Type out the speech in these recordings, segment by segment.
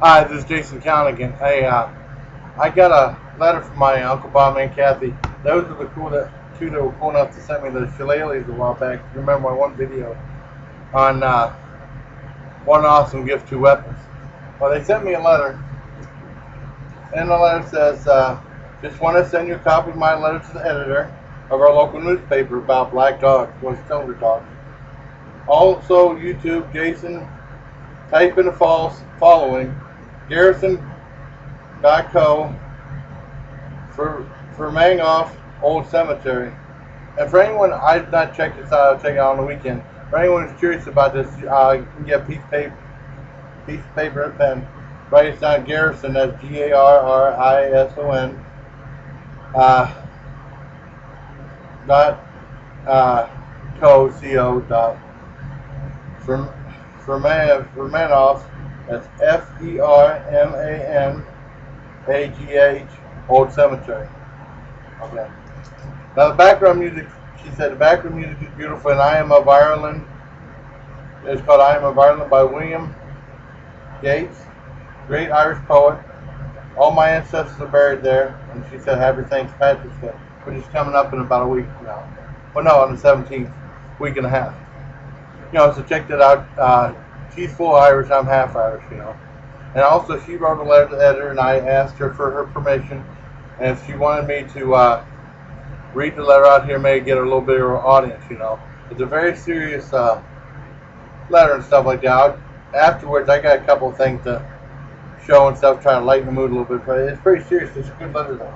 Hi, this is Jason Callan again. Hey, I got a letter from my Uncle Bob and Kathy. Those are the two that were cool enough to send me the shillelaghs a while back. Remember my one video on one awesome gift, two weapons. Well, they sent me a letter, and the letter says, just want to send you a copy of my letter to the editor of our local newspaper about black dogs, was shoulder dogs. Also, YouTube, Jason, type in the following, Garrison.co for Mangoff Old Cemetery. And for anyone, I've not checked this out, I'll check it out on the weekend. For anyone who's curious about this, you can get a piece of paper and pen. Write it down, Garrison, that's Garrison, dot, co, for Manoff, that's FERMANAGH, Old Cemetery. Okay. Now the background music, she said, the background music is beautiful, and I Am of Ireland. It's called I Am of Ireland by William Yeats, great Irish poet. All my ancestors are buried there, and she said, Happy St. Patrick's Day, which is coming up in about a week now. Well, no, on the 17th, week and a half. So check that out. She's full Irish, I'm half Irish, And also, she wrote a letter to the editor, and I asked her for her permission, and if she wanted me to read the letter out here, maybe get a little bit of an audience, It's a very serious letter and stuff like that. Afterwards, I got a couple of things to show and stuff, trying to lighten the mood a little bit, but it's pretty serious. It's a good letter, though.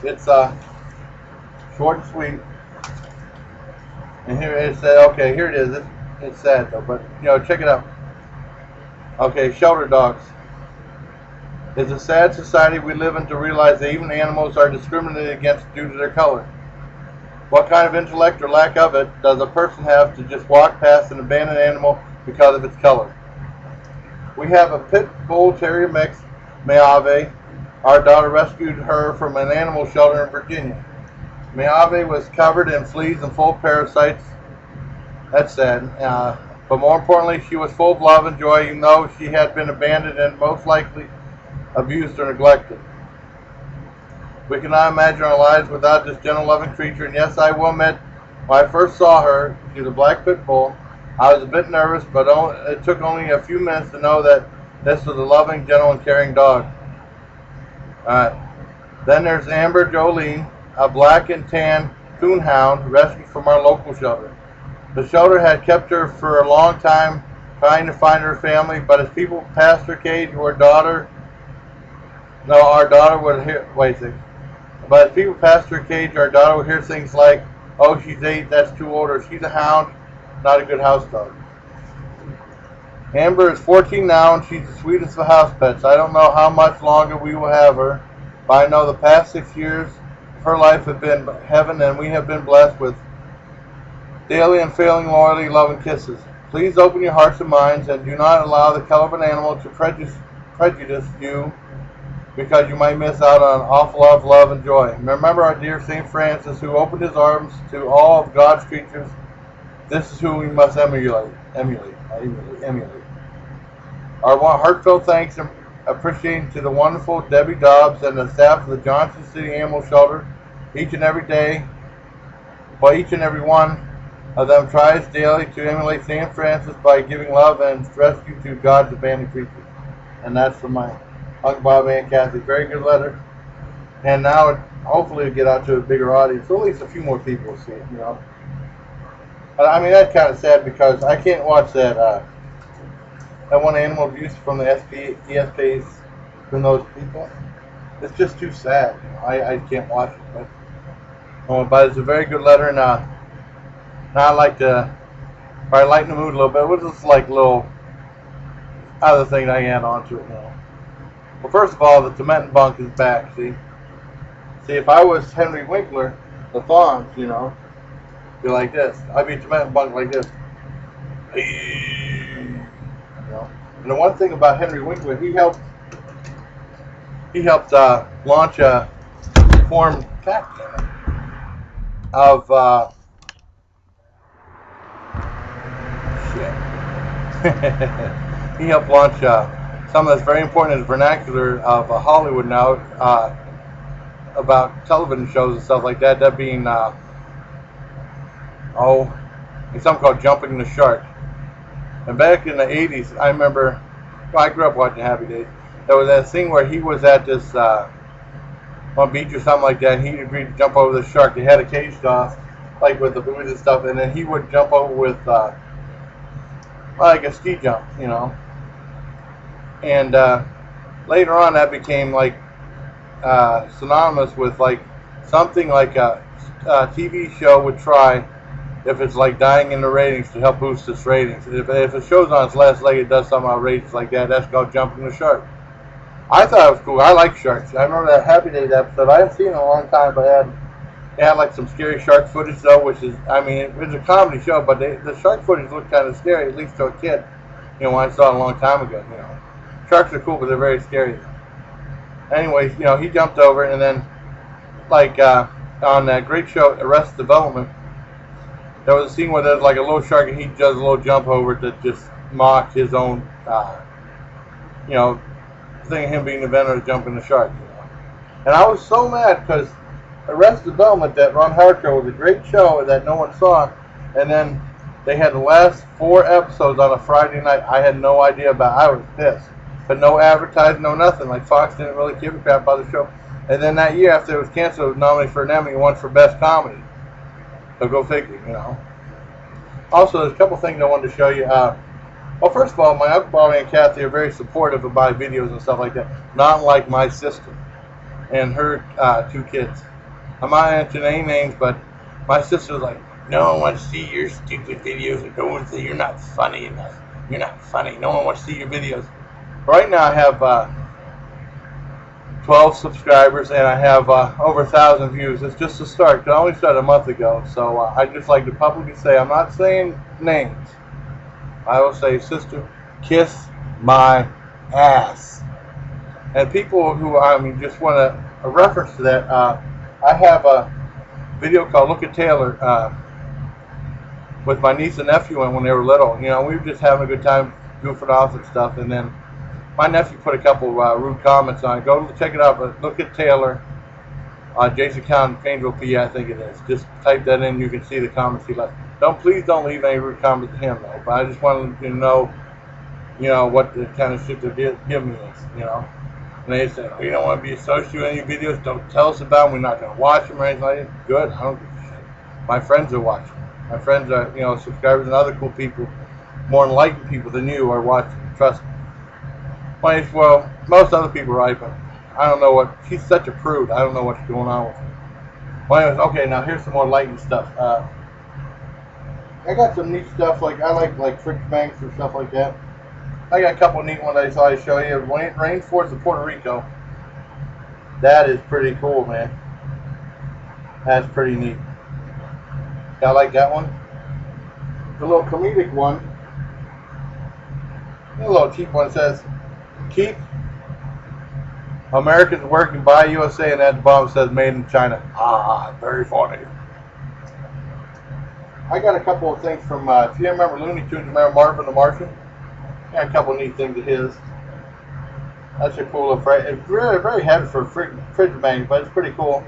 It's short and sweet. And here it said, okay, here it is. It's sad, though, but, check it out. Okay, shelter dogs. It's a sad society we live in to realize that even animals are discriminated against due to their color. What kind of intellect or lack of it does a person have to just walk past an abandoned animal because of its color? We have a pit bull terrier mix, Mayave. Our daughter rescued her from an animal shelter in Virginia. Mayave was covered in fleas and full of parasites. That's sad. But more importantly, she was full of love and joy, even though she had been abandoned and most likely abused or neglected. We cannot imagine our lives without this gentle, loving creature, and yes, I will admit, when I first saw her, she was a black pit bull, I was a bit nervous, but it took only a few minutes to know that this was a loving, gentle, and caring dog. Alright. Then there's Amber Jolene, a black and tan coonhound rescued from our local shelter. The shelter had kept her for a long time, trying to find her family, but as people passed her cage, our daughter would hear, wait a second. But as people passed her cage, our daughter would hear things like, oh, she's 8, that's too old, or she's a hound, not a good house dog. Amber is 14 now, and she's the sweetest of house pets. I don't know how much longer we will have her, but I know the past 6 years of her life have been heaven, and we have been blessed with daily unfailing loyalty, love, and kisses. Please open your hearts and minds, and do not allow the color of an animal to prejudice you, because you might miss out on an awful lot of love and joy. Remember our dear St. Francis, who opened his arms to all of God's creatures. This is who we must emulate. Our heartfelt thanks and appreciation to the wonderful Debbie Dobbs and the staff of the Johnson City Animal Shelter. Each and every one of them tries daily to emulate St. Francis by giving love and rescue to God's abandoned creatures. And that's from my Uncle Bob and Kathy. Very good letter. And now hopefully it'll get out to a bigger audience. So at least a few more people will see it, I mean, that's kind of sad because I can't watch that one animal abuse from the ESPs from those people. It's just too sad. I can't watch it. But it's a very good letter, and now I'd like to probably lighten the mood a little bit. It was just like a little other thing I add on to it now. Well, first of all, the Tibetan bunk is back, see? See, if I was Henry Winkler, the thongs, be like this. I'd be a Tibetan bunk like this. And the one thing about Henry Winkler, he helped launch a form of shit. He helped launch something that's very important in the vernacular of Hollywood now, about television shows and stuff like that. That being, it's something called Jumping the Shark. And back in the 80s, I remember, well, I grew up watching Happy Days. There was that scene where he was at this on beach or something like that, and he agreed to jump over the shark. They had a caged off, like with the buoys and stuff, and then he would jump over with like a ski jump, you know. And later on, that became like synonymous with like something like a TV show would try if it's like dying in the ratings to help boost its ratings. If a show's on its last leg, it does something outrageous like that. That's called jumping the shark. I thought it was cool. I like sharks. I remember that Happy Days episode. I haven't seen it in a long time, but it had like some scary shark footage though, which is, I mean, it was a comedy show, but the shark footage looked kind of scary, at least to a kid. You know, when I saw it a long time ago. You know, sharks are cool, but they're very scary. Anyways, you know, he jumped over, and then like on that great show Arrested Development, there was a scene where there's like a little shark, and he does a little jump over to just mock his own, you know, thing of him being the inventor of jumping the shark. You know? And I was so mad because Arrested Development, that Ron Howard show, was a great show that no one saw, and then they had the last 4 episodes on a Friday night. I had no idea about. I was pissed, but no advertising, no nothing. Like Fox didn't really give a crap about the show. And then that year after it was canceled, it was nominated for an Emmy and won for Best Comedy. So go figure, you know. Also, there's a couple things I wanted to show you. Well, first of all, my Uncle Bobby and Kathy are very supportive of my videos and stuff like that. Not like my sister and her 2 kids. I'm not answering any names, but my sister's like, no one wants to see your stupid videos. And no one says you're not funny enough. You're not funny. No one wants to see your videos. Right now, I have 12 subscribers, and I have over 1,000 views. It's just a start. I only started a month ago, so I'd just like to publicly say, I'm not saying names. I will say, sister, kiss my ass. And people who, I mean, just want a reference to that, I have a video called Look at Taylor with my niece and nephew when they were little. You know, we were just having a good time goofing off and stuff, and then my nephew put a couple rude comments on it. Go check it out, but Look at Taylor, Jason Callan, Painesville, PA, I think it is. Just type that in, you can see the comments he left. Please don't leave any rude comments to him, though. But I just wanted you to know, you know, what the kind of shit they're giving me is, you know. And they say, we don't want to be associated with any videos. Don't tell us about them. We're not going to watch them or anything like that. Good. I don't give a shit. My friends are watching. My friends are, you know, subscribers and other cool people, more enlightened people than you are watching. Trust me. Well, most other people are right, but I don't know what. She's such a prude. I don't know what's going on with her. Well, anyways, okay, now here's some more lightened stuff. I got some neat stuff, like I like fridge banks and stuff like that. I got a couple neat ones I thought I'd show you. Rainforest of Puerto Rico. That is pretty cool, man. That's pretty neat. I like that one. The little comedic one. A little cheap one says, keep Americans working, buy USA, and at the bottom says made in China. Ah, very funny. I got a couple of things from, if you remember Looney Tunes, remember Marvin the Martian? Got a couple of neat things of his. That's a cool little freight. It's very, very heavy for a fridge bang, but it's pretty cool.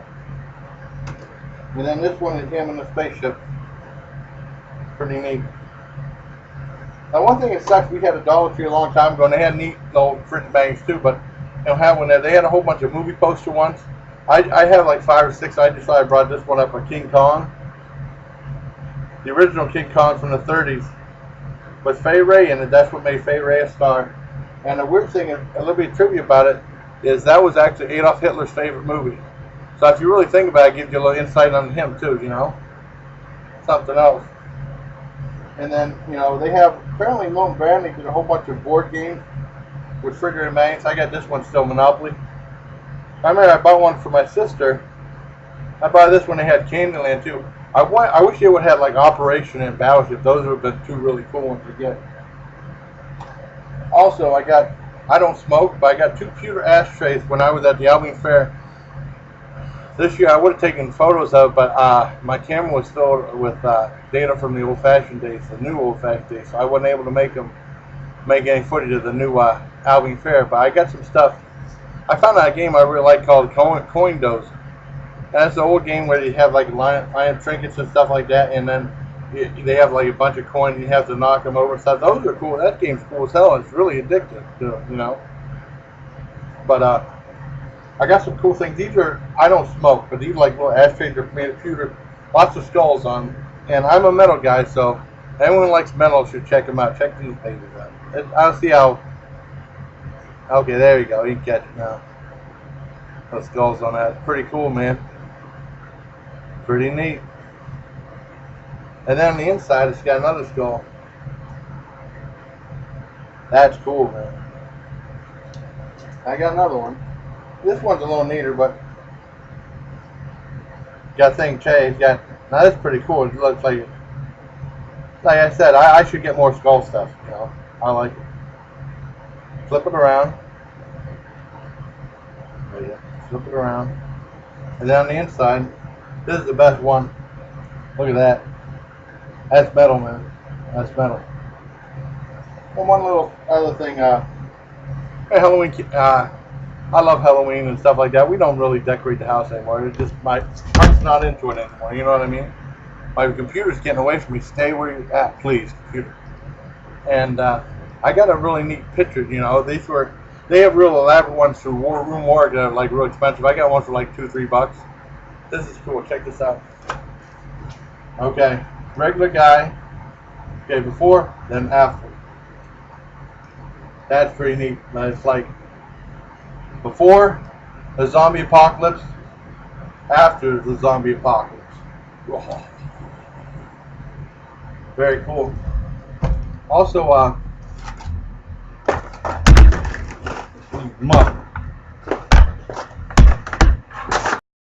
And then this one is him in the spaceship. Pretty neat. Now, one thing that sucks, we had a Dollar Tree a long time ago, and they had neat little fridge bangs too, but they don't have one there. They had a whole bunch of movie poster ones. I have like 5 or 6. I decided I brought this one up for King Kong. The original King Kong from the 30s with Fay Wray in it. That's what made Fay Wray a star. And the weird thing, a little bit of trivia about it, is that was actually Adolf Hitler's favorite movie. So if you really think about it, it gives you a little insight on him too, you know? Something else. And then, you know, they have, apparently Milton Bradley did a whole bunch of board games with refrigerator magnets. I got this one still, Monopoly. I remember I bought one for my sister. I bought this when they had Candyland too. I wish they would have had like Operation and Battleship. Those would have been 2 really cool ones to get. Also, I don't smoke, but I got 2 pewter ashtrays when I was at the Albion Fair. This year I would have taken photos of it, but my camera was filled with data from the old-fashioned days, the new old-fashioned days, so I wasn't able to make them make any footage of the new Alvin Fair, but I got some stuff. I found out a game I really like called Coin Dose. That's the old game where you have like lion trinkets and stuff like that, and then they have like a bunch of coins and you have to knock them over and stuff. Those are cool. That game's cool as hell. It's really addictive, you know. But I got some cool things. These are, I don't smoke, but these are like little ashtrays are made of pewter, lots of skulls on. And I'm a metal guy, so anyone who likes metal should check them out. Check these pages out. I'll see how. Okay, there you go. You can catch it now. The skulls on that. Pretty cool, man. Pretty neat. And then on the inside, it's got another skull. That's cool, man. I got another one. This one's a little neater, but got thing changed. Got now. That's pretty cool. It looks like I said, I should get more skull stuff. You know, I like it. Flip it around. There you go. Flip it around, and then on the inside, this is the best one. Look at that. That's metal, man. That's metal. And one little other thing, Halloween. I love Halloween and stuff like that. We don't really decorate the house anymore. It's just my heart's not into it anymore. You know what I mean? My computer's getting away from me. Stay where you're at, please, computer. And I got a really neat picture. You know, they have real elaborate ones through Room Work that are like real expensive. I got one for like $2-3. This is cool. Check this out. Okay, regular guy. Okay, before, then after. That's pretty neat. It's like before the zombie apocalypse, after the zombie apocalypse. Oh. Very cool. Also,